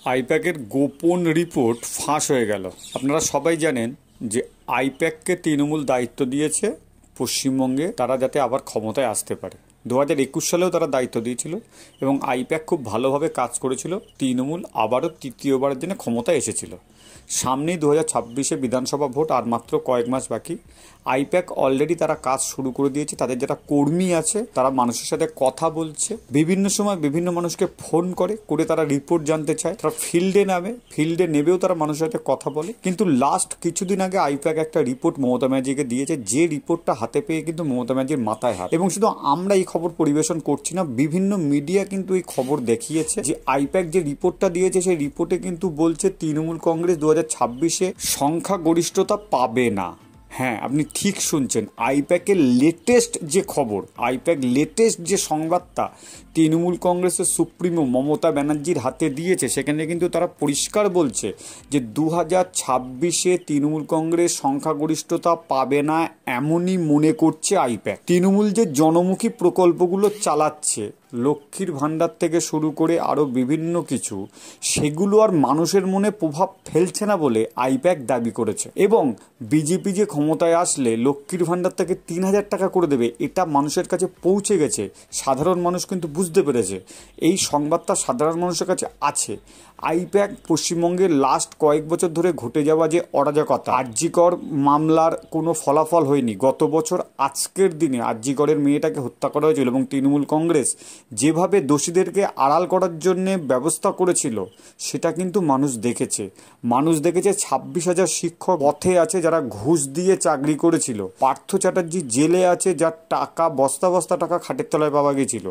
আইপ্যাকের গোপন রিপোর্ট ফাঁস হয়ে গেল। আপনারা সবাই জানেন যে আইপ্যাককে তৃণমূল দায়িত্ব দিয়েছে পশ্চিমবঙ্গে তারা যাতে আবার ক্ষমতায় আসতে পারে। 2021 সালেও তারা দায়িত্ব দিয়েছিল এবং আইপ্যাক খুব ভালোভাবে কাজ করেছিল। তৃণমূল আবারও তৃতীয়বারের জন্য ক্ষমতায় এসেছিল। সামনেই 2026-এ বিধানসভা ভোট, আর মাত্র কয়েক মাস বাকি। আইপ্যাক অলরেডি তারা কাজ শুরু করে দিয়েছে। তাদের যারা কর্মী আছে তারা মানুষের সাথে কথা বলছে, বিভিন্ন সময় বিভিন্ন মানুষকে ফোন করে তারা রিপোর্ট জানতে চায়। তারা ফিল্ডে নেবেও তারা মানুষের সাথে কথা বলে। কিন্তু লাস্ট কিছুদিন আগে আইপ্যাক একটা রিপোর্ট মমতা ব্যানার্জিকে দিয়েছে, যে রিপোর্টটা হাতে পেয়ে কিন্তু মমতা ব্যানার্জির মাথায় হাত। এবং শুধু আমরা এই খবর পরিবেশন করছি না, বিভিন্ন মিডিয়া কিন্তু এই খবর দেখিয়েছে যে আইপ্যাক যে রিপোর্টটা দিয়েছে সেই রিপোর্টে কিন্তু বলছে তৃণমূল কংগ্রেস 2026-এ সংখ্যাগরিষ্ঠতা পাবে না। হ্যাঁ, আপনি ঠিক শুনছেন। আইপ্যাকের লেটেস্ট যে খবর, আইপ্যাক লেটেস্ট যে সংবাদটা তৃণমূল কংগ্রেসের সুপ্রিমো মমতা ব্যানার্জির হাতে দিয়েছে, সেখানে কিন্তু তারা পরিষ্কার বলছে যে 2026-এ তৃণমূল কংগ্রেস সংখ্যাগরিষ্ঠতা পাবে না এমনই মনে করছে আইপ্যাক। তৃণমূল যে জনমুখী প্রকল্পগুলো চালাচ্ছে, লক্ষ্মীর ভাণ্ডার থেকে শুরু করে আরও বিভিন্ন কিছু, সেগুলো আর মানুষের মনে প্রভাব ফেলছে না বলে আইপ্যাক দাবি করেছে। এবং বিজেপি যে ক্ষমতায় আসলে লক্ষ্মীর ভাণ্ডার থেকে 3,000 টাকা করে দেবে, এটা মানুষের কাছে পৌঁছে গেছে। সাধারণ মানুষ কিন্তু বুঝতে পেরেছে, এই সংবাদটা সাধারণ মানুষের কাছে আছে। আইপ্যাক পশ্চিমবঙ্গের লাস্ট কয়েক বছর ধরে ঘটে যাওয়া যে অরাজকতা, আরজিকর মামলার কোনো ফলাফল হয়নি। গত বছর আজকের দিনে আরজিকরের মেয়েটাকে হত্যা করা হয়েছিল এবং তৃণমূল কংগ্রেস যেভাবে দোষীদেরকে আড়াল করার জন্যে ব্যবস্থা করেছিল, সেটা কিন্তু মানুষ দেখেছে। 26,000 শিক্ষক পথে আছে যারা ঘুষ দিয়ে চাকরি করেছিল। পার্থ চ্যাটার্জি জেলে আছে, যার টাকা বস্তা বস্তা টাকা খাটের তলায় পাওয়া গিয়েছিল।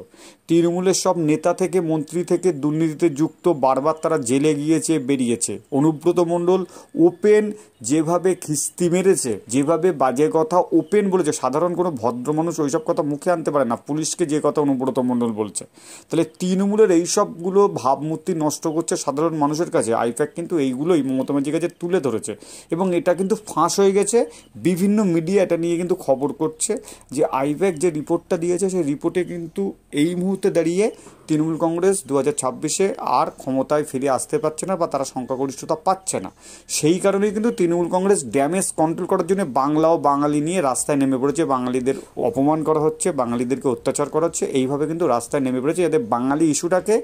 তৃণমূলের সব নেতা থেকে মন্ত্রী থেকে দুর্নীতিতে যুক্ত বারবার তারা জেলে গিয়েছে, বেরিয়েছে। অনুব্রত মণ্ডল ওপেন যেভাবে খিস্তি মেরেছে, যেভাবে বাজে কথা ওপেন বলেছে, সাধারণ কোনো ভদ্র মানুষ ওইসব কথা মুখে আনতে পারে না। পুলিশকে যে কথা অনুব্রত মণ্ডল বলছে, তাহলে তৃণমূলের এইসবগুলো ভাবমূর্তি নষ্ট করছে সাধারণ মানুষের কাছে। আইপ্যাক কিন্তু এইগুলোই মমতা ব্যানার্জির কাছে তুলে ধরেছে এবং এটা কিন্তু ফাঁস হয়ে গেছে। বিভিন্ন মিডিয়া এটা নিয়ে কিন্তু খবর করছে যে আইপ্যাক যে রিপোর্টটা দিয়েছে, সেই রিপোর্টে কিন্তু এই মুহূর্তে দাঁড়িয়ে তৃণমূল কংগ্রেস 2026-এ আর ক্ষমতায় ফিরে আসতে পারছে না বা তারা সংখ্যাগরিষ্ঠতা পাচ্ছে না। সেই কারণেই কিন্তু তৃণমূল কংগ্রেস ড্যামেজ কন্ট্রোল করার জন্য বাংলা ও বাঙালি নিয়ে রাস্তায় নেমে পড়েছে। বাঙালিদের অপমান করা হচ্ছে, বাঙালিদেরকে অত্যাচার করা হচ্ছে, এইভাবে কিন্তু রাস্তায় নেমে পড়েছে যাতে বাঙালি ইস্যুটাকে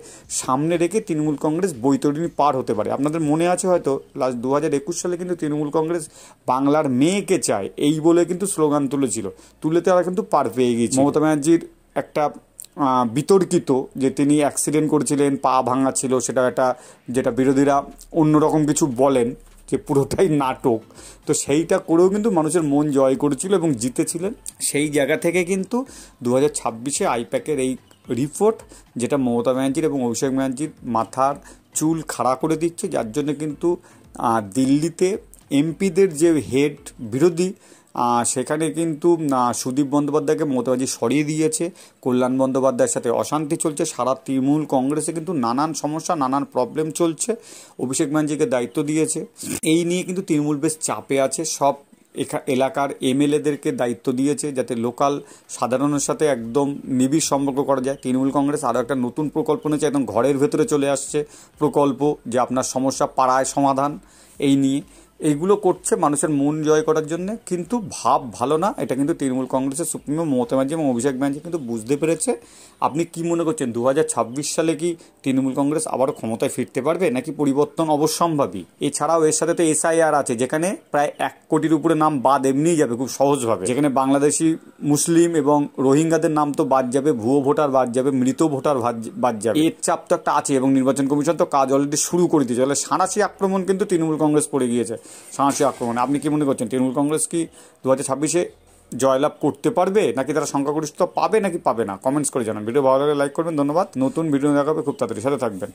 সামনে রেখে তৃণমূল কংগ্রেস বৈতরণী পার হতে পারে। আপনাদের মনে আছে হয়তো লাস্ট 2021 সালে কিন্তু তৃণমূল কংগ্রেস বাংলার মেয়েকে চায় এই বলে কিন্তু স্লোগান তুলে তারা কিন্তু পার পেয়ে গিয়েছে। মমতা ব্যানার্জির একটা বিতর্কিত যে তিনি অ্যাক্সিডেন্ট করেছিলেন, পা ভাঙা ছিল, সেটা একটা যেটা বিরোধীরা অন্যরকম কিছু বলেন যে পুরোটাই নাটক, তো সেইটা করেও কিন্তু মানুষের মন জয় করেছিল এবং জিতেছিলেন। সেই জায়গা থেকে কিন্তু 2026-এ আইপ্যাকের এই রিপোর্ট, যেটা মমতা ব্যানার্জির এবং অভিষেক ব্যানার্জির মাথার চুল খাড়া করে দিচ্ছে, যার জন্য কিন্তু দিল্লিতে এমপিদের যে হেড বিরোধী, সেখানে কিন্তু সুদীপ বন্দ্যোপাধ্যায়কে মমতা ব্যানার্জি সরিয়ে দিয়েছে। কল্যাণ বন্দ্যোপাধ্যায়ের সাথে অশান্তি চলছে। সারা তৃণমূল কংগ্রেসে কিন্তু নানান সমস্যা, নানান প্রবলেম চলছে। অভিষেক ব্যানার্জিকে দায়িত্ব দিয়েছে, এই নিয়ে কিন্তু তৃণমূল বেশ চাপে আছে। সব এলাকার এমএলএদেরকে দায়িত্ব দিয়েছে যাতে লোকাল সাধারণের সাথে একদম নিবিড় সম্পর্ক করা যায়। তৃণমূল কংগ্রেস আরও একটা নতুন প্রকল্প নিয়েছে, একদম ঘরের ভেতরে চলে আসছে প্রকল্প, যে আপনার সমস্যা পাড়ায় সমাধান, এই নিয়ে এইগুলো করছে মানুষের মন জয় করার জন্য। কিন্তু ভাব ভালো না, এটা কিন্তু তৃণমূল কংগ্রেসের সুপ্রিমো মমতা ব্যানার্জি এবং অভিষেক ব্যানার্জি কিন্তু বুঝতে পেরেছে। আপনি কি মনে করছেন 2026 সালে কি তৃণমূল কংগ্রেস আবারও ক্ষমতায় ফিরতে পারবে, নাকি পরিবর্তন অবশ্যম্ভাবী? এছাড়াও এর সাথে তো এসআইআর আছে, যেখানে প্রায় 1 কোটির উপরে নাম বাদ এমনিই যাবে খুব সহজভাবে, যেখানে বাংলাদেশি, মুসলিম এবং রোহিঙ্গাদের নাম তো বাদ যাবে, ভুয়ো ভোটার বাদ যাবে, মৃত ভোটার বাদ যাবে। এর চাপ তো একটা আছে এবং নির্বাচন কমিশন তো কাজ অলরেডি শুরু করে দিয়েছে। তাহলে সাঁড়াশি আক্রমণ কিন্তু তৃণমূল কংগ্রেস পড়ে গিয়েছে, সাঁড়াশি আক্রমণে। আপনি কি মনে করছেন তৃণমূল কংগ্রেস কি 2026-এ জয়লাভ করতে পারবে, নাকি তারা সংখ্যাগরিষ্ঠতা পাবে নাকি পাবে না? কমেন্টস করে জানান। ভিডিও ভালো লাগলে লাইক করবেন। ধন্যবাদ। নতুন ভিডিও দেখাবে খুব তাড়াতাড়ি, সাথে থাকবেন।